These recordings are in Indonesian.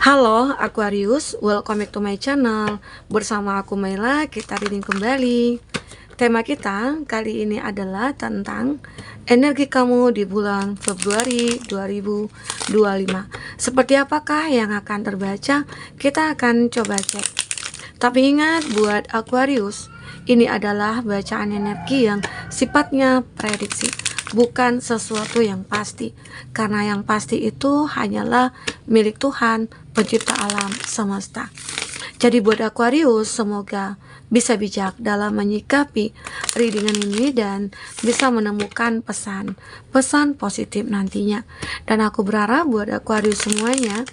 Halo Aquarius, welcome back to my channel. Bersama aku Maila, kita reading kembali. Tema kita kali ini adalah tentang energi kamu di bulan Februari 2025. Seperti apakah yang akan terbaca? Kita akan coba cek. Tapi ingat buat Aquarius, ini adalah bacaan energi yang sifatnya prediksi, bukan sesuatu yang pasti. Karena yang pasti itu hanyalah milik Tuhan, pencipta alam semesta. Jadi buat Aquarius, semoga bisa bijak dalam menyikapi readingan ini dan bisa menemukan pesan positif nantinya. Dan aku berharap buat Aquarius semuanya,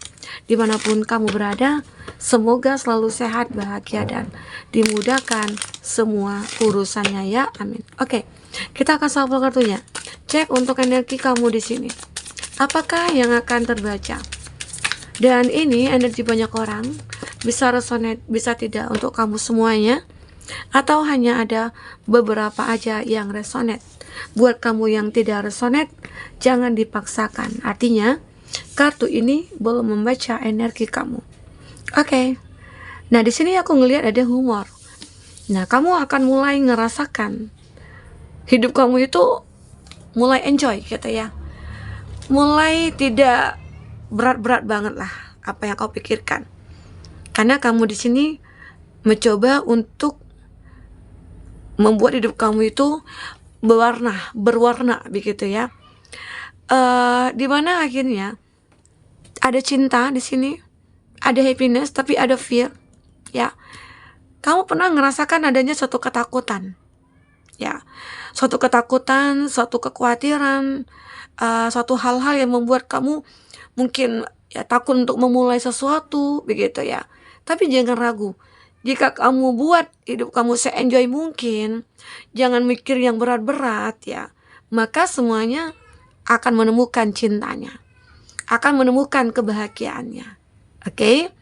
dimanapun kamu berada, semoga selalu sehat, bahagia, dan dimudahkan semua urusannya ya, amin. Oke, kita akan shuffle kartunya. Cek untuk energi kamu di sini. Apakah yang akan terbaca? Dan ini energi banyak orang, bisa resonate, bisa tidak untuk kamu semuanya, atau hanya ada beberapa aja yang resonate. Buat kamu yang tidak resonate, jangan dipaksakan. Artinya, kartu ini belum membaca energi kamu. Oke. Nah, di sini aku ngelihat ada humor. Nah, kamu akan mulai ngerasakan hidup kamu itu mulai enjoy gitu ya. Mulai tidak berat-berat banget lah apa yang kau pikirkan. Karena kamu di sini mencoba untuk membuat hidup kamu itu berwarna begitu ya. Dimana akhirnya ada cinta di sini, ada happiness, tapi ada fear. Ya, kamu pernah ngerasakan adanya suatu ketakutan. Ya, suatu ketakutan, suatu kekhawatiran, suatu hal-hal yang membuat kamu mungkin ya takut untuk memulai sesuatu begitu ya. Tapi jangan ragu. Jika kamu buat hidup kamu se-enjoy mungkin, jangan mikir yang berat-berat ya, maka semuanya akan menemukan cintanya, akan menemukan kebahagiaannya. Oke?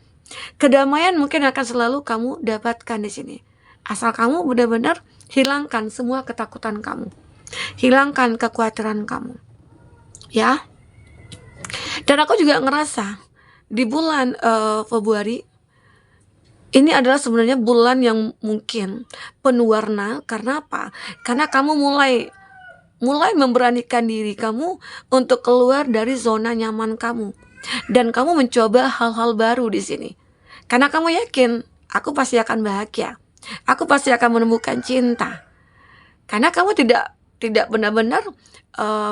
Kedamaian mungkin akan selalu kamu dapatkan di sini. Asal kamu benar-benar hilangkan semua ketakutan kamu. Hilangkan kekhawatiran kamu. Ya. Dan aku juga ngerasa di bulan Februari ini adalah sebenarnya bulan yang mungkin penuh warna. Karena apa? Karena kamu mulai memberanikan diri kamu untuk keluar dari zona nyaman kamu. Dan kamu mencoba hal-hal baru di sini. Karena kamu yakin, aku pasti akan bahagia. Aku pasti akan menemukan cinta. Karena kamu tidak benar-benar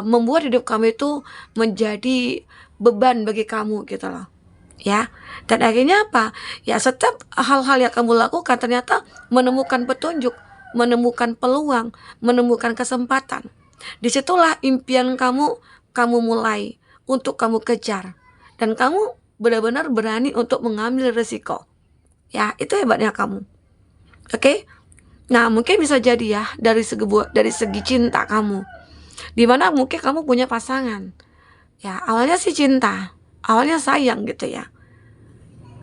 membuat hidup kamu itu menjadi beban bagi kamu gitu loh. Ya. Dan akhirnya apa? Ya, setiap hal-hal yang kamu lakukan ternyata menemukan petunjuk, menemukan peluang, menemukan kesempatan. Disitulah impian kamu mulai untuk kamu kejar. Dan kamu benar-benar berani untuk mengambil resiko. Ya, itu hebatnya kamu. Oke? Nah, mungkin bisa jadi ya dari segi cinta kamu. Dimana mungkin kamu punya pasangan. Ya, awalnya sih cinta, awalnya sayang gitu ya.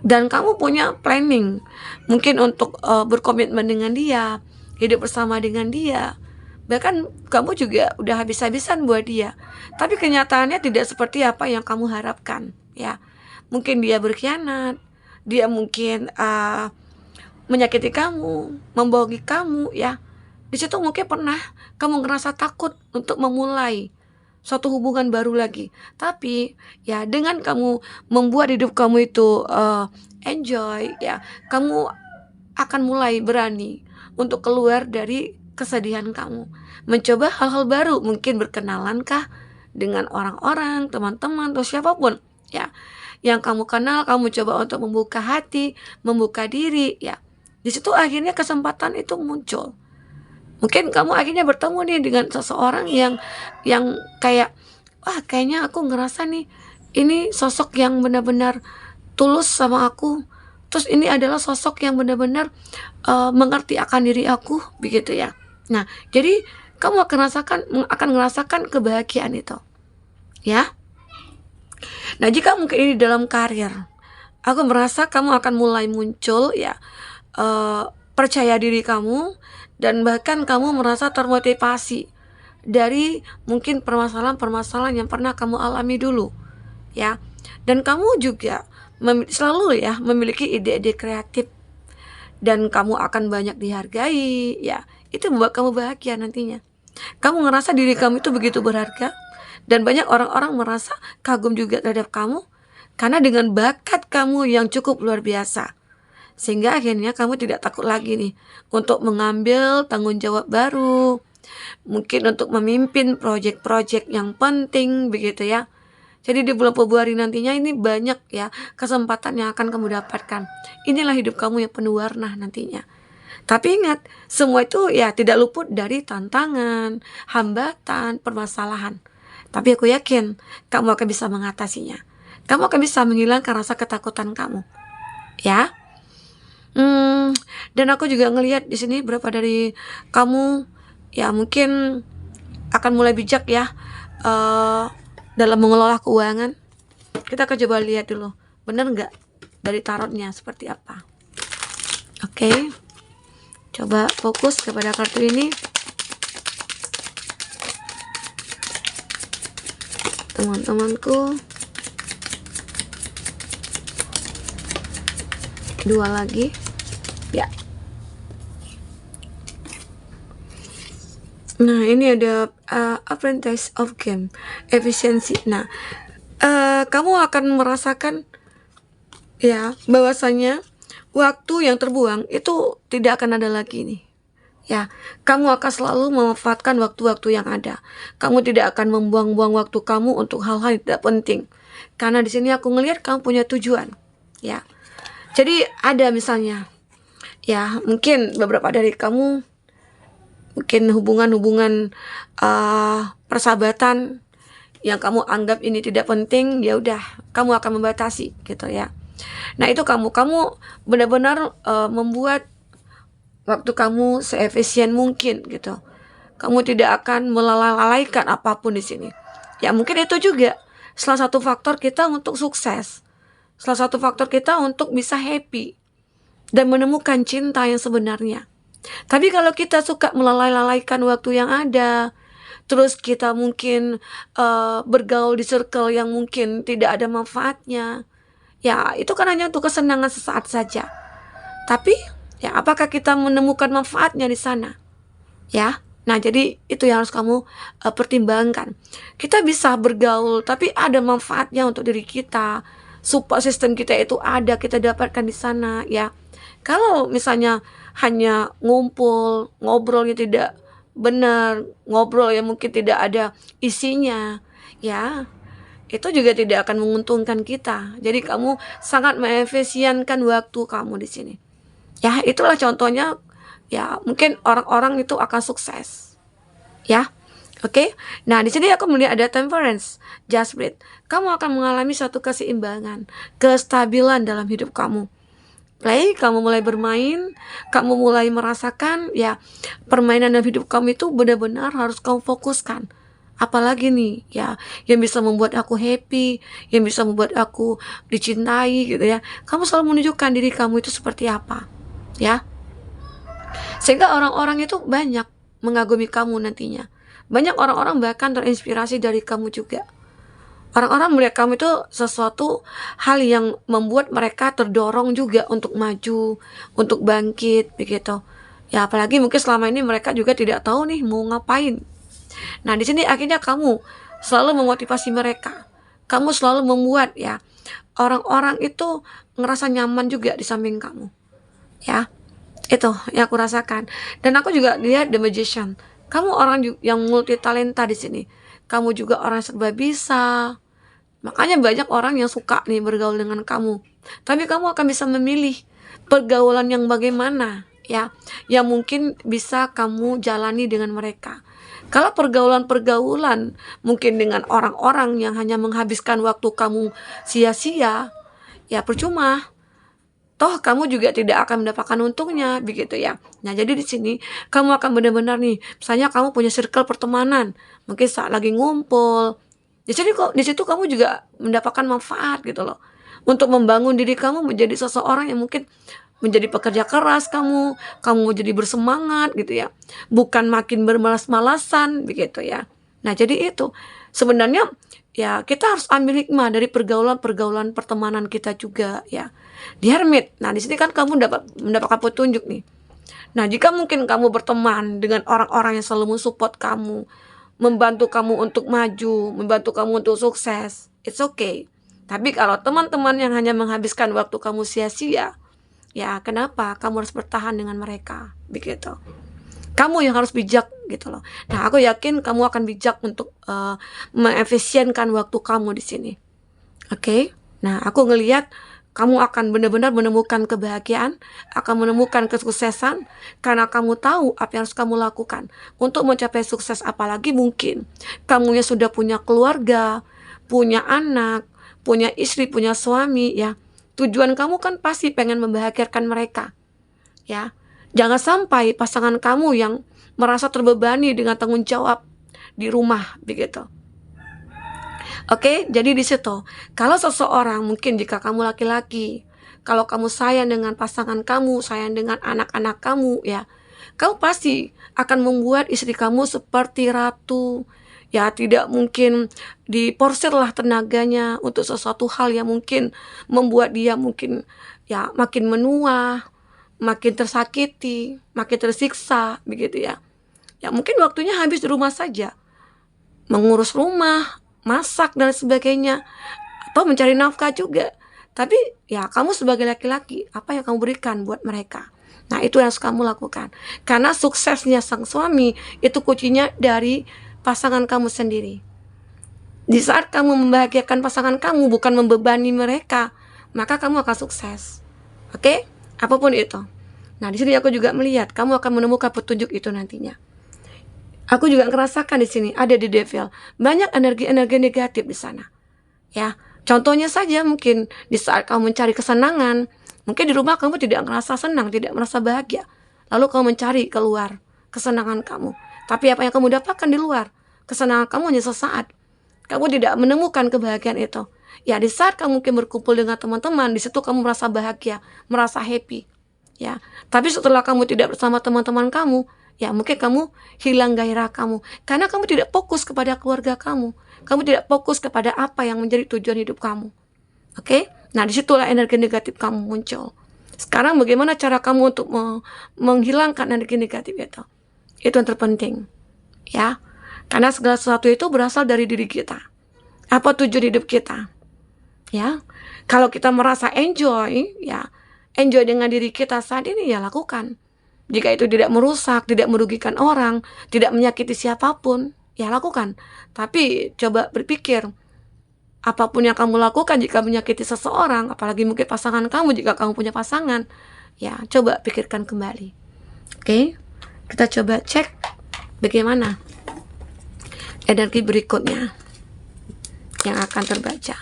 Dan kamu punya planning mungkin untuk berkomitmen dengan dia, hidup bersama dengan dia. Bahkan kamu juga udah habis-habisan buat dia. Tapi kenyataannya tidak seperti apa yang kamu harapkan, ya. Mungkin dia berkhianat, dia mungkin menyakiti kamu, membohongi kamu, ya. Di situ mungkin pernah kamu ngerasa takut untuk memulai suatu hubungan baru lagi. Tapi ya dengan kamu membuat hidup kamu itu enjoy, ya, kamu akan mulai berani untuk keluar dari kesedihan kamu, mencoba hal-hal baru, mungkin berkenalankah dengan orang-orang, teman-teman atau siapapun, ya, yang kamu kenal. Kamu coba untuk membuka hati, membuka diri, ya. Di situ akhirnya kesempatan itu muncul. Mungkin kamu akhirnya bertemu nih dengan seseorang yang kayak, wah, kayaknya aku ngerasa nih ini sosok yang benar-benar tulus sama aku. Terus ini adalah sosok yang benar-benar mengerti akan diri aku, begitu ya. Nah, jadi kamu akan ngerasakan kebahagiaan itu, ya. Nah, jika mungkin ini dalam karir, aku merasa kamu akan mulai muncul ya percaya diri kamu, dan bahkan kamu merasa termotivasi dari mungkin permasalahan-permasalahan yang pernah kamu alami dulu, ya. Dan kamu juga selalu ya memiliki ide-ide kreatif, dan kamu akan banyak dihargai, ya. Itu membuat kamu bahagia nantinya. Kamu ngerasa diri kamu itu begitu berharga, dan banyak orang-orang merasa kagum juga terhadap kamu karena dengan bakat kamu yang cukup luar biasa. Sehingga akhirnya kamu tidak takut lagi nih untuk mengambil tanggung jawab baru, mungkin untuk memimpin proyek-proyek yang penting begitu ya. Jadi di bulan Februari nantinya ini banyak ya kesempatan yang akan kamu dapatkan. Inilah hidup kamu yang penuh warna nantinya. Tapi ingat, semua itu ya tidak luput dari tantangan, hambatan, permasalahan. Tapi aku yakin kamu akan bisa mengatasinya. Kamu akan bisa menghilangkan rasa ketakutan kamu. Ya. Dan aku juga ngelihat di sini berapa dari kamu ya mungkin akan mulai bijak ya dalam mengelola keuangan. Kita akan coba lihat dulu, benar nggak dari tarotnya seperti apa. Oke, coba fokus kepada kartu ini, teman-temanku. Dua lagi ya. Nah, ini ada apprentice of game, efisiensi. Nah, kamu akan merasakan ya bahwasanya waktu yang terbuang itu tidak akan ada lagi nih. Ya, kamu akan selalu memanfaatkan waktu-waktu yang ada. Kamu tidak akan membuang-buang waktu kamu untuk hal-hal yang tidak penting. Karena di sini aku ngelihat kamu punya tujuan. Ya. Jadi ada misalnya ya, mungkin beberapa dari kamu mungkin hubungan-hubungan persahabatan yang kamu anggap ini tidak penting, ya udah kamu akan membatasi gitu ya. Nah, itu kamu benar-benar membuat waktu kamu seefisien mungkin gitu. Kamu tidak akan melalaikan apapun di sini. Ya, mungkin itu juga salah satu faktor kita untuk sukses. Salah satu faktor kita untuk bisa happy dan menemukan cinta yang sebenarnya. Tapi kalau kita suka melalaikan waktu yang ada, terus kita mungkin bergaul di circle yang mungkin tidak ada manfaatnya, ya itu kan hanya untuk kesenangan sesaat saja. Tapi ya apakah kita menemukan manfaatnya di sana? Ya, nah jadi itu yang harus kamu pertimbangkan. Kita bisa bergaul, tapi ada manfaatnya untuk diri kita. Support system kita itu ada, kita dapatkan di sana ya. Kalau misalnya hanya ngumpul, ngobrolnya tidak benar, ngobrol yang mungkin tidak ada isinya, ya itu juga tidak akan menguntungkan kita. Jadi kamu sangat mengefisienkan waktu kamu di sini. Ya, itulah contohnya ya, mungkin orang-orang itu akan sukses. Ya. Oke. Nah, di sini aku melihat ada temperance, Judgment. Kamu akan mengalami satu keseimbangan, kestabilan dalam hidup kamu. Kamu mulai bermain, kamu mulai merasakan ya permainan dalam hidup kamu itu benar-benar harus kamu fokuskan. Apalagi nih ya yang bisa membuat aku happy, yang bisa membuat aku dicintai gitu ya. Kamu selalu menunjukkan diri kamu itu seperti apa ya, sehingga orang-orang itu banyak mengagumi kamu nantinya. Banyak orang-orang bahkan terinspirasi dari kamu juga. Orang-orang melihat kamu itu sesuatu hal yang membuat mereka terdorong juga untuk maju, untuk bangkit begitu. Ya apalagi mungkin selama ini mereka juga tidak tahu nih mau ngapain. Nah, di sini akhirnya kamu selalu memotivasi mereka. Kamu selalu membuat ya orang-orang itu ngerasa nyaman juga di samping kamu. Ya. Itu yang aku rasakan. Dan aku juga lihat The Magician. Kamu orang yang multi talenta di sini. Kamu juga orang serba bisa. Makanya banyak orang yang suka nih bergaul dengan kamu. Tapi kamu akan bisa memilih pergaulan yang bagaimana ya, yang mungkin bisa kamu jalani dengan mereka. Kalau pergaulan-pergaulan mungkin dengan orang-orang yang hanya menghabiskan waktu kamu sia-sia, ya percuma. Toh kamu juga tidak akan mendapatkan untungnya begitu ya. Nah, jadi di sini kamu akan benar-benar nih, misalnya kamu punya circle pertemanan, mungkin saat lagi ngumpul, di situ kamu juga mendapatkan manfaat gitu loh. Untuk membangun diri kamu menjadi seseorang yang mungkin menjadi pekerja keras kamu menjadi bersemangat gitu ya. Bukan makin bermalas-malasan begitu ya. Nah, jadi itu sebenarnya ya kita harus ambil hikmah dari pergaulan-pergaulan pertemanan kita juga ya. Di Hermit, nah di sini kan kamu mendapatkan petunjuk nih. Nah, jika mungkin kamu berteman dengan orang-orang yang selalu mensupport kamu, membantu kamu untuk maju, membantu kamu untuk sukses, it's okay. Tapi kalau teman-teman yang hanya menghabiskan waktu kamu sia-sia, ya kenapa kamu harus bertahan dengan mereka? Begitu. Kamu yang harus bijak gitu loh. Nah, aku yakin kamu akan bijak untuk mengefisienkan waktu kamu di sini. Oke? Nah, aku ngelihat kamu akan benar-benar menemukan kebahagiaan, akan menemukan kesuksesan, karena kamu tahu apa yang harus kamu lakukan untuk mencapai sukses. Apalagi mungkin kamunya sudah punya keluarga, punya anak, punya istri, punya suami ya. Tujuan kamu kan pasti pengen membahagiakan mereka ya. Jangan sampai pasangan kamu yang merasa terbebani dengan tanggung jawab di rumah begitu. Oke, jadi di situ, kalau seseorang mungkin jika kamu laki-laki, kalau kamu sayang dengan pasangan kamu, sayang dengan anak-anak kamu, ya, kamu pasti akan membuat istri kamu seperti ratu, ya, tidak mungkin diporsirlah tenaganya untuk sesuatu hal yang mungkin membuat dia mungkin, ya, makin menua, makin tersakiti, makin tersiksa, begitu ya. Ya, mungkin waktunya habis di rumah saja, mengurus rumah, masak dan sebagainya, atau mencari nafkah juga. Tapi ya kamu sebagai laki-laki, apa yang kamu berikan buat mereka? Nah, itu yang harus kamu lakukan. Karena suksesnya sang suami itu kuncinya dari pasangan kamu sendiri. Di saat kamu membahagiakan pasangan kamu, bukan membebani mereka, maka kamu akan sukses. Oke? Apapun itu. Nah, di sini aku juga melihat kamu akan menemukan petunjuk itu nantinya. Aku juga ngerasakan di sini ada di devil banyak energi-energi negatif di sana. Ya, contohnya saja mungkin di saat kamu mencari kesenangan, mungkin di rumah kamu tidak merasa senang, tidak merasa bahagia. Lalu kamu mencari keluar kesenangan kamu. Tapi apa yang kamu dapatkan di luar? Kesenangan kamu hanya sesaat. Kamu tidak menemukan kebahagiaan itu. Ya, di saat kamu mungkin berkumpul dengan teman-teman, di situ kamu merasa bahagia, merasa happy. Ya, tapi setelah kamu tidak bersama teman-teman kamu, ya mungkin kamu hilang gairah kamu. Karena kamu tidak fokus kepada keluarga kamu. Kamu tidak fokus kepada apa yang menjadi tujuan hidup kamu. Oke? Nah, disitulah energi negatif kamu muncul. Sekarang bagaimana cara kamu untuk menghilangkan energi negatif itu? Itu yang terpenting. Ya. Karena segala sesuatu itu berasal dari diri kita. Apa tujuan hidup kita? Ya. Kalau kita merasa enjoy, ya, enjoy dengan diri kita saat ini, ya lakukan. Jika itu tidak merusak, tidak merugikan orang, tidak menyakiti siapapun, ya lakukan. Tapi coba berpikir, apapun yang kamu lakukan jika menyakiti seseorang, apalagi mungkin pasangan kamu jika kamu punya pasangan, ya coba pikirkan kembali. Oke, kita coba cek bagaimana energi berikutnya yang akan terbaca.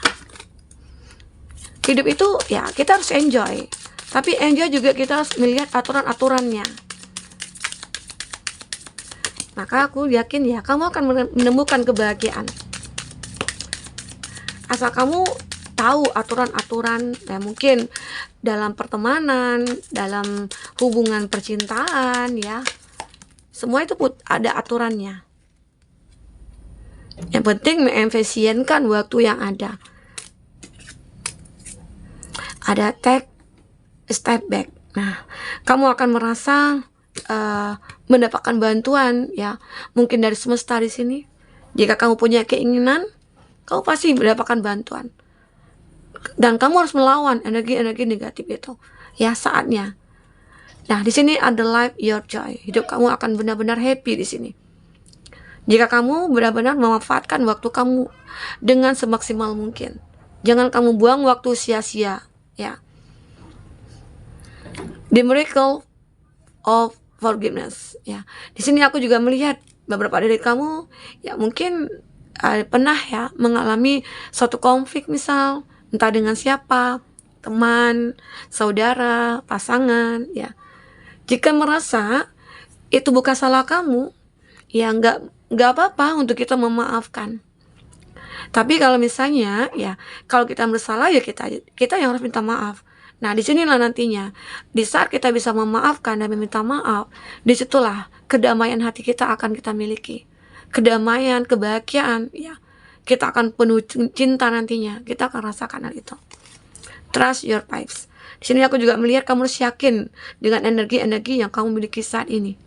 Hidup itu ya kita harus enjoy. Tapi enjoy juga kita harus melihat aturan-aturannya. Maka aku yakin ya kamu akan menemukan kebahagiaan. Asal kamu tahu aturan-aturan, ya mungkin dalam pertemanan, dalam hubungan percintaan ya. Semua itu ada aturannya. Yang penting mengefisienkan waktu yang ada. Ada take step back. Nah, kamu akan merasa mendapatkan bantuan ya, mungkin dari semesta di sini. Jika kamu punya keinginan, kamu pasti mendapatkan bantuan. Dan kamu harus melawan energi-energi negatif itu. Ya, saatnya. Nah, di sini ada life your joy. Hidup kamu akan benar-benar happy di sini. Jika kamu benar-benar memanfaatkan waktu kamu dengan semaksimal mungkin. Jangan kamu buang waktu sia-sia, ya. The miracle of forgiveness, ya. Di sini aku juga melihat beberapa dari kamu, ya mungkin pernah ya mengalami suatu konflik misal, entah dengan siapa, teman, saudara, pasangan, ya. Jika merasa itu bukan salah kamu, ya nggak apa-apa untuk kita memaafkan. Tapi kalau misalnya, ya kalau kita bersalah ya kita yang harus minta maaf. Nah, disinilah nantinya, di saat kita bisa memaafkan dan meminta maaf, disitulah kedamaian hati kita akan kita miliki. Kedamaian, kebahagiaan, ya. kita akan penuh cinta nantinya. Kita akan rasakan hal itu. Trust your vibes. Di sini aku juga melihat kamu harus yakin dengan energi-energi yang kamu miliki saat ini.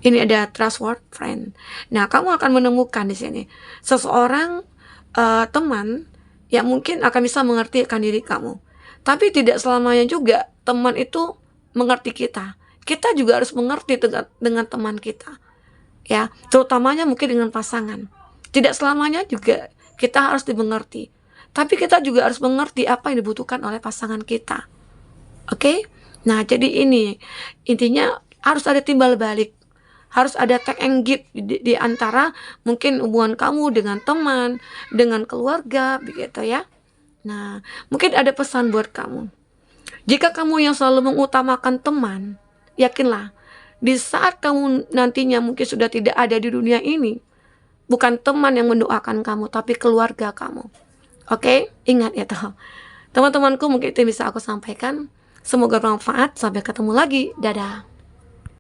Ini ada trustworthy friend. Nah, kamu akan menemukan di sini seseorang teman yang mungkin akan bisa mengerti akan diri kamu. Tapi tidak selamanya juga teman itu mengerti kita. Kita juga harus mengerti dengan teman kita. Ya, terutamanya mungkin dengan pasangan. Tidak selamanya juga kita harus dimengerti. Tapi kita juga harus mengerti apa yang dibutuhkan oleh pasangan kita. Oke? Nah, jadi ini intinya harus ada timbal balik. Harus ada take and give di antara mungkin hubungan kamu dengan teman, dengan keluarga, begitu ya. Nah, mungkin ada pesan buat kamu. Jika kamu yang selalu mengutamakan teman, yakinlah, di saat kamu nantinya mungkin sudah tidak ada di dunia ini, bukan teman yang mendoakan kamu, tapi keluarga kamu. Oke? Ingat itu. Teman-temanku, mungkin itu yang bisa aku sampaikan. Semoga bermanfaat. Sampai ketemu lagi. Dadah.